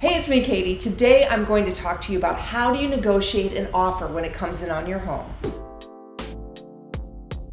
Hey, it's me, Katie. Today I'm going to talk to you about how do you negotiate an offer when it comes in on your home.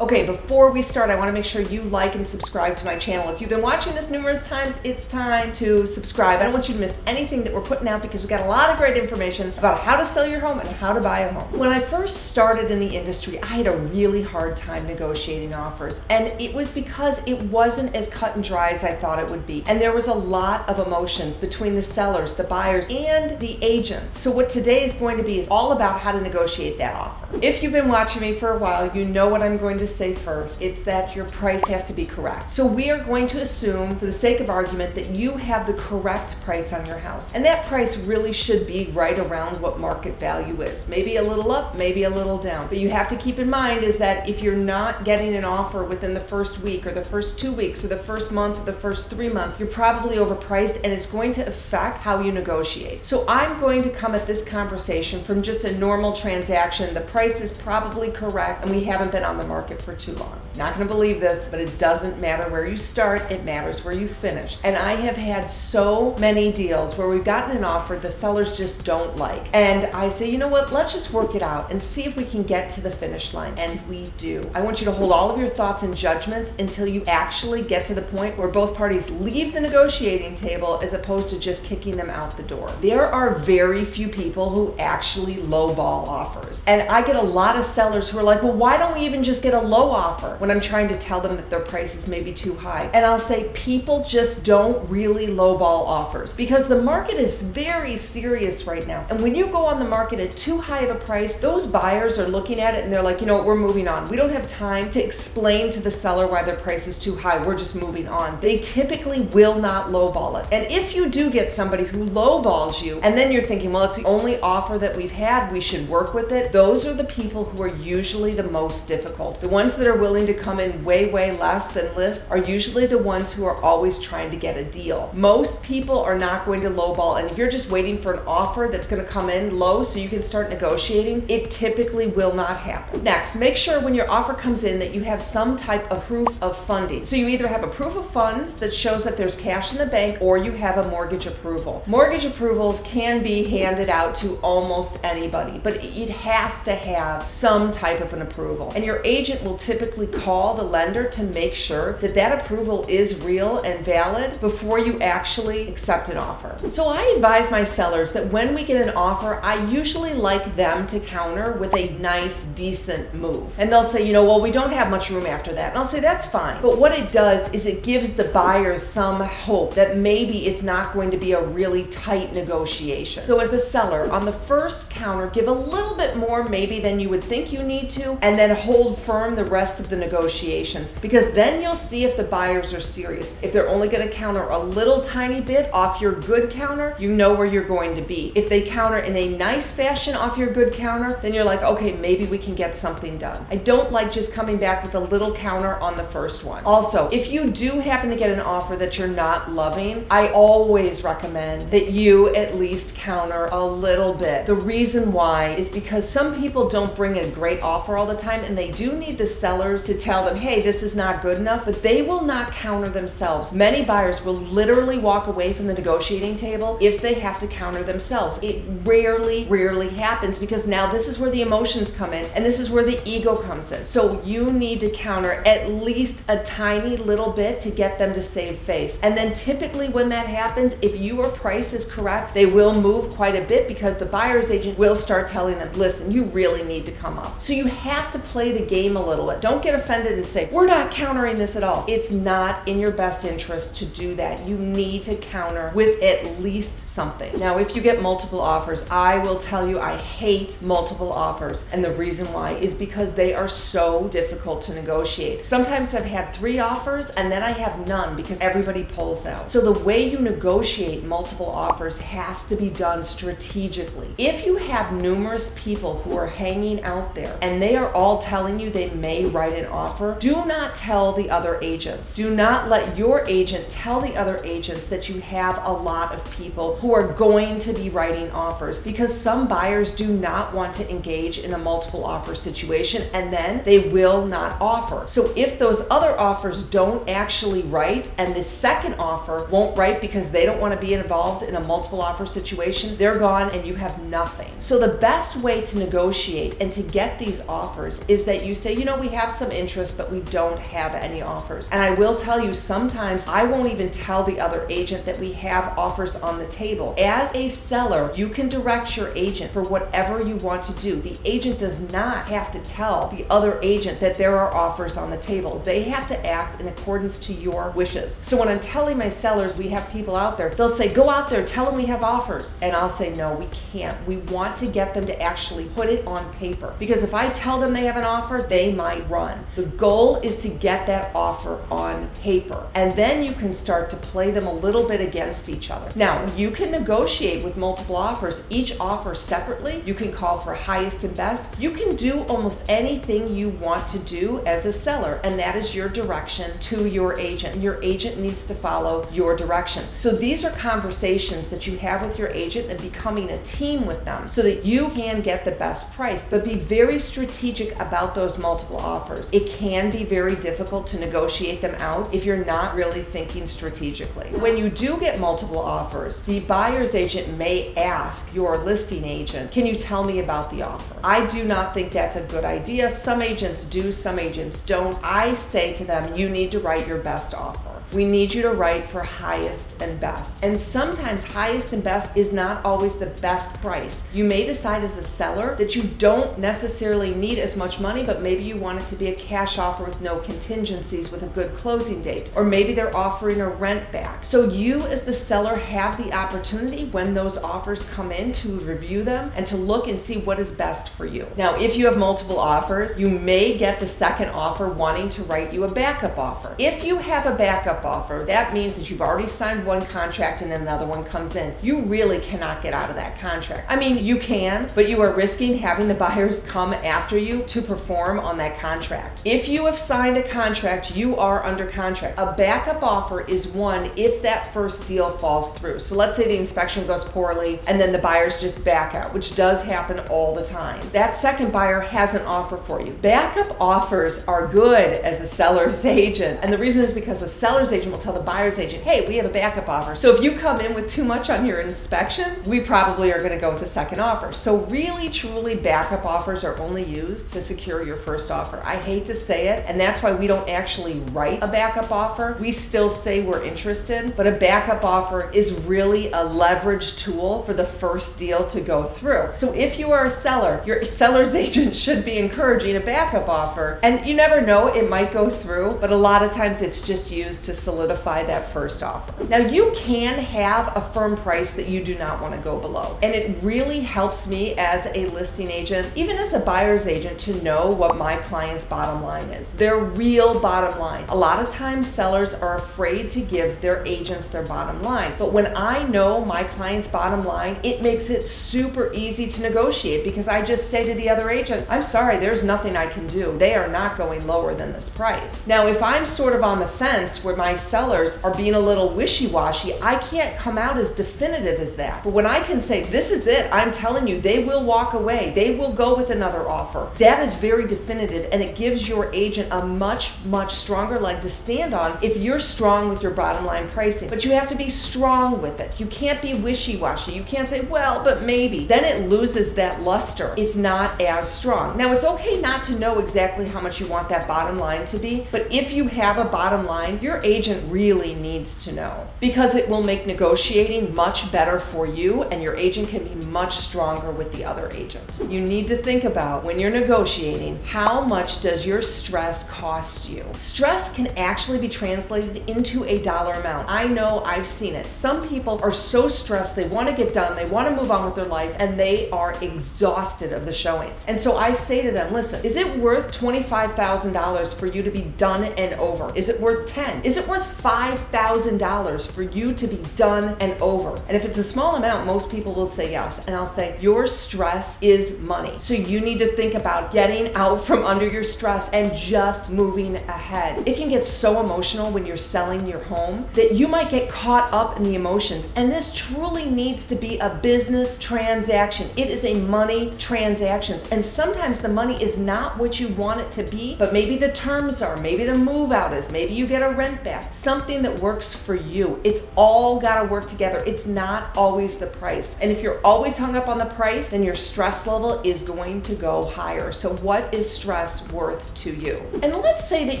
Okay, before we start, I want to make sure you like and subscribe to my channel. If you've been watching this numerous times, it's time to subscribe. I don't want you to miss anything that we're putting out because we've got a lot of great information about how to sell your home and how to buy a home. When I first started in the industry, I had a really hard time negotiating offers, and it was because it wasn't as cut and dry as I thought it would be. And there was a lot of emotions between the sellers, the buyers, and the agents. So what today is going to be is all about how to negotiate that offer. If you've been watching me for a while, you know what I'm going to say first. It's that your price has to be correct. So we are going to assume, for the sake of argument, that you have the correct price on your house. And that price really should be right around what market value is. Maybe a little up, maybe a little down. But you have to keep in mind is that if you're not getting an offer within the first week or the first 2 weeks or the first month or the first 3 months, you're probably overpriced and it's going to affect how you negotiate. So I'm going to come at this conversation from just a normal transaction. The price is probably correct and we haven't been on the market for too long. Not going to believe this, but it doesn't matter where you start, it matters where you finish. And I have had so many deals where we've gotten an offer the sellers just don't like. And I say, you know what, let's just work it out and see if we can get to the finish line. And we do. I want you to hold all of your thoughts and judgments until you actually get to the point where both parties leave the negotiating table as opposed to just kicking them out the door. There are very few people who actually lowball offers. And I get a lot of sellers who are like, well, why don't we even just get a low offer when I'm trying to tell them that their price is maybe too high? And I'll say people just don't really lowball offers because the market is very serious right now. And when you go on the market at too high of a price, those buyers are looking at it and they're like, you know what, we're moving on. We don't have time to explain to the seller why their price is too high. We're just moving on. They typically will not lowball it. And if you do get somebody who lowballs you and then you're thinking, well, it's the only offer that we've had, we should work with it, those are the people who are usually the most difficult. The ones that are willing to come in way less than list are usually the ones who are always trying to get a deal. Most people are not going to lowball, and if you're just waiting for an offer that's going to come in low so you can start negotiating, it typically will not happen. Next, make sure when your offer comes in that you have some type of proof of funding. So you either have a proof of funds that shows that there's cash in the bank or you have a mortgage approval. Mortgage approvals can be handed out to almost anybody, but it has to have some type of an approval. And your agent will typically call the lender to make sure that that approval is real and valid before you actually accept an offer. So I advise my sellers that when we get an offer, I usually like them to counter with a nice, decent move. And they'll say, you know, well, we don't have much room after that. And I'll say, that's fine. But what it does is it gives the buyers some hope that maybe it's not going to be a really tight negotiation. So as a seller, on the first counter, give a little bit more maybe than you would think you need to, and then hold firm the rest of the negotiations, because then you'll see if the buyers are serious. If they're only going to counter a little tiny bit off your good counter, you know where you're going to be. If they counter in a nice fashion off your good counter, then you're like, okay, maybe we can get something done. I don't like just coming back with a little counter on the first one. Also, if you do happen to get an offer that you're not loving, I always recommend that you at least counter a little bit. The reason why is because some people don't bring a great offer all the time, and they do need the sellers to tell them, hey, this is not good enough, but they will not counter themselves. Many buyers will literally walk away from the negotiating table if they have to counter themselves. It rarely happens because now this is where the emotions come in and this is where the ego comes in. So you need to counter at least a tiny little bit to get them to save face. And then typically when that happens, if your price is correct, they will move quite a bit because the buyer's agent will start telling them, listen, you really need to come up. So you have to play the game a little bit. Don't get offended and say, we're not countering this at all. It's not in your best interest to do that. You need to counter with at least something. Now, if you get multiple offers, I will tell you I hate multiple offers. And the reason why is because they are so difficult to negotiate. Sometimes I've had 3 offers and then I have none because everybody pulls out. So the way you negotiate multiple offers has to be done strategically. If you have numerous people who are hanging out there and they are all telling you they may write an offer, do not tell the other agents. Do not let your agent tell the other agents that you have a lot of people who are going to be writing offers, because some buyers do not want to engage in a multiple offer situation, and then they will not offer. So if those other offers don't actually write, and the second offer won't write because they don't want to be involved in a multiple offer situation, they're gone and you have nothing. So the best way to negotiate and to get these offers is that you say, we have some interest, but we don't have any offers. And I will tell you, sometimes I won't even tell the other agent that we have offers on the table. As a seller, you can direct your agent for whatever you want to do. The agent does not have to tell the other agent that there are offers on the table. They have to act in accordance to your wishes. So when I'm telling my sellers we have people out there, they'll say, go out there, tell them we have offers. And I'll say, no, we can't. We want to get them to actually put it on paper. Because if I tell them they have an offer, they might run. The goal is to get that offer on paper. And then you can start to play them a little bit against each other. Now, you can negotiate with multiple offers, each offer separately. You can call for highest and best. You can do almost anything you want to do as a seller, and that is your direction to your agent. Your agent needs to follow your direction. So these are conversations that you have with your agent and becoming a team with them so that you can get the best price. But be very strategic about those multiple offers. It can be very difficult to negotiate them out if you're not really thinking strategically. When you do get multiple offers, the buyer's agent may ask your listing agent, can you tell me about the offer? I do not think that's a good idea. Some agents do, some agents don't. I say to them, you need to write your best offer. We need you to write for highest and best. And sometimes highest and best is not always the best price. You may decide as a seller that you don't necessarily need as much money, but maybe you want it to be a cash offer with no contingencies with a good closing date. Or maybe they're offering a rent back. So you as the seller have the opportunity when those offers come in to review them and to look and see what is best for you. Now, if you have multiple offers, you may get the second offer wanting to write you a backup offer. If you have a backup offer, that means that you've already signed one contract and then another one comes in. You really cannot get out of that contract. I mean, you can, but you are risking having the buyers come after you to perform on that contract. If you have signed a contract, you are under contract. A backup offer is one if that first deal falls through. So let's say the inspection goes poorly and then the buyers just back out, which does happen all the time. That second buyer has an offer for you. Backup offers are good as a seller's agent. And the reason is because the seller's agent will tell the buyer's agent, hey, we have a backup offer. So if you come in with too much on your inspection, we probably are going to go with the second offer. So really, truly, backup offers are only used to secure your first offer. I hate to say it, and that's why we don't actually write a backup offer. We still say we're interested, but a backup offer is really a leverage tool for the first deal to go through. So if you are a seller, your seller's agent should be encouraging a backup offer. And you never know, it might go through, but a lot of times it's just used to solidify that first offer. Now, you can have a firm price that you do not want to go below. And it really helps me as a listing agent, even as a buyer's agent, to know what my client's bottom line is, their real bottom line. A lot of times sellers are afraid to give their agents their bottom line. But when I know my client's bottom line, it makes it super easy to negotiate, because I just say to the other agent, I'm sorry, there's nothing I can do. They are not going lower than this price. Now, if I'm sort of on the fence where my sellers are being a little wishy-washy, I can't come out as definitive as that. But when I can say, this is it, I'm telling you, they will walk away, they will go with another offer, that is very definitive, and it gives your agent a much, much stronger leg to stand on if you're strong with your bottom line pricing. But you have to be strong with it. You can't be wishy-washy. You can't say, well, but maybe. Then it loses that luster. It's not as strong. Now, it's okay not to know exactly how much you want that bottom line to be, but if you have a bottom line, your agent really needs to know, because it will make negotiating much better for you, and your agent can be much stronger with the other agent. You need to think about, when you're negotiating, how much does your stress cost you? Stress can actually be translated into a dollar amount. I know, I've seen it. Some people are so stressed, they want to get done, they want to move on with their life, and they are exhausted of the showings. And so I say to them, listen, is it worth $25,000 for you to be done and over? Is it worth 10? Is it worth $5,000 for you to be done and over? And if it's a small amount, most people will say yes. And I'll say, your stress is money. So you need to think about getting out from under your stress and just moving ahead. It can get so emotional when you're selling your home that you might get caught up in the emotions. And this truly needs to be a business transaction. It is a money transaction. And sometimes the money is not what you want it to be, but maybe the terms are, maybe the move out is, maybe you get a rent back, something that works for you. It's all got to work together. It's not always the price. And if you're always hung up on the price, then your stress level is going to go higher. So what is stress worth to you? And let's say that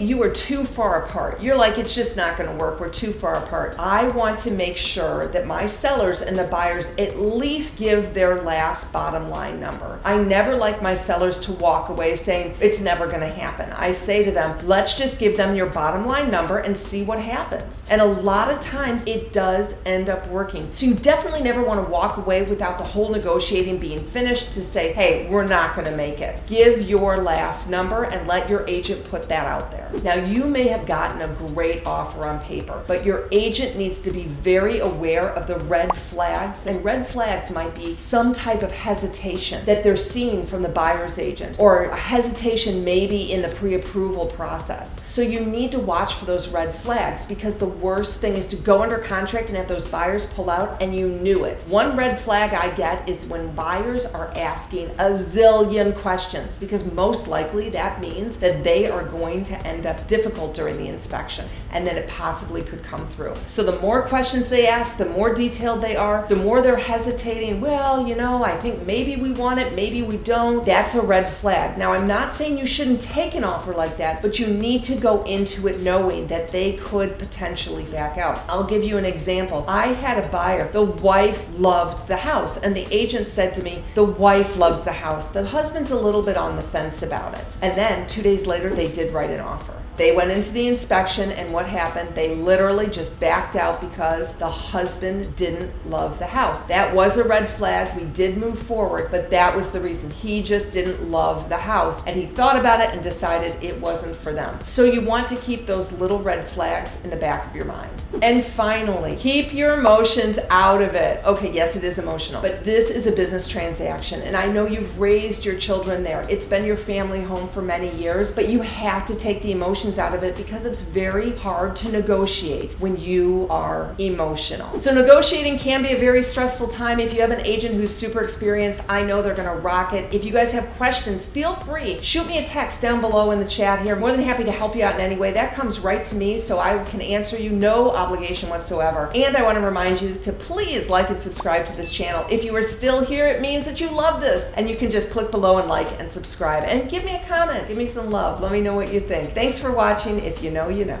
you are too far apart. You're like, it's just not going to work. We're too far apart. I want to make sure that my sellers and the buyers at least give their last bottom line number. I never like my sellers to walk away saying it's never going to happen. I say to them, let's just give them your bottom line number and see what happens. And a lot of times it does end up working. So you definitely never want to walk away without the whole negotiating being finished to say, hey, we're not going to make it. Give your last number and let your agent put that out there. Now, you may have gotten a great offer on paper, but your agent needs to be very aware of the red flags. And red flags might be some type of hesitation that they're seeing from the buyer's agent, or a hesitation maybe in the pre-approval process. So you need to watch for those red flags, because the worst thing is to go under contract and have those buyers pull out and you knew it. One red flag I get is when buyers are asking a zillion questions, because most likely that means that they are going to end up difficult during the inspection and that it possibly could come through. So the more questions they ask, the more detailed they are, the more they're hesitating. Well, I think maybe we want it, maybe we don't. That's a red flag. Now, I'm not saying you shouldn't take an offer like that, but you need to go into it knowing that they could potentially back out. I'll give you an example. I had a buyer, the wife loved the house, and the agent said to me, the wife loves the house. The husband's a little bit on the fence about it. And then 2 days later, they did write an offer. They went into the inspection, and what happened? They literally just backed out because the husband didn't love the house. That was a red flag. We did move forward, but that was the reason. He just didn't love the house, and he thought about it and decided it wasn't for them. So you want to keep those little red flags in the back of your mind. And finally, keep your emotions out of it. Okay, yes, it is emotional, but this is a business transaction, and I know you've raised your children there. It's been your family home for many years, but you have to take the emotions out of it, because it's very hard to negotiate when you are emotional. So negotiating can be a very stressful time. If you have an agent who's super experienced, I know they're gonna rock it. If you guys have questions, feel free. Shoot me a text down below in the chat here. More than happy to help you out in any way. That comes right to me, so I can answer you, no obligation whatsoever. And I wanna remind you to please like and subscribe to this channel. If you are still here, it means that you love this, and you can just click below and like and subscribe. And give me a comment, give me some love. Let me know what you think. Thanks for watching. If you know, you know.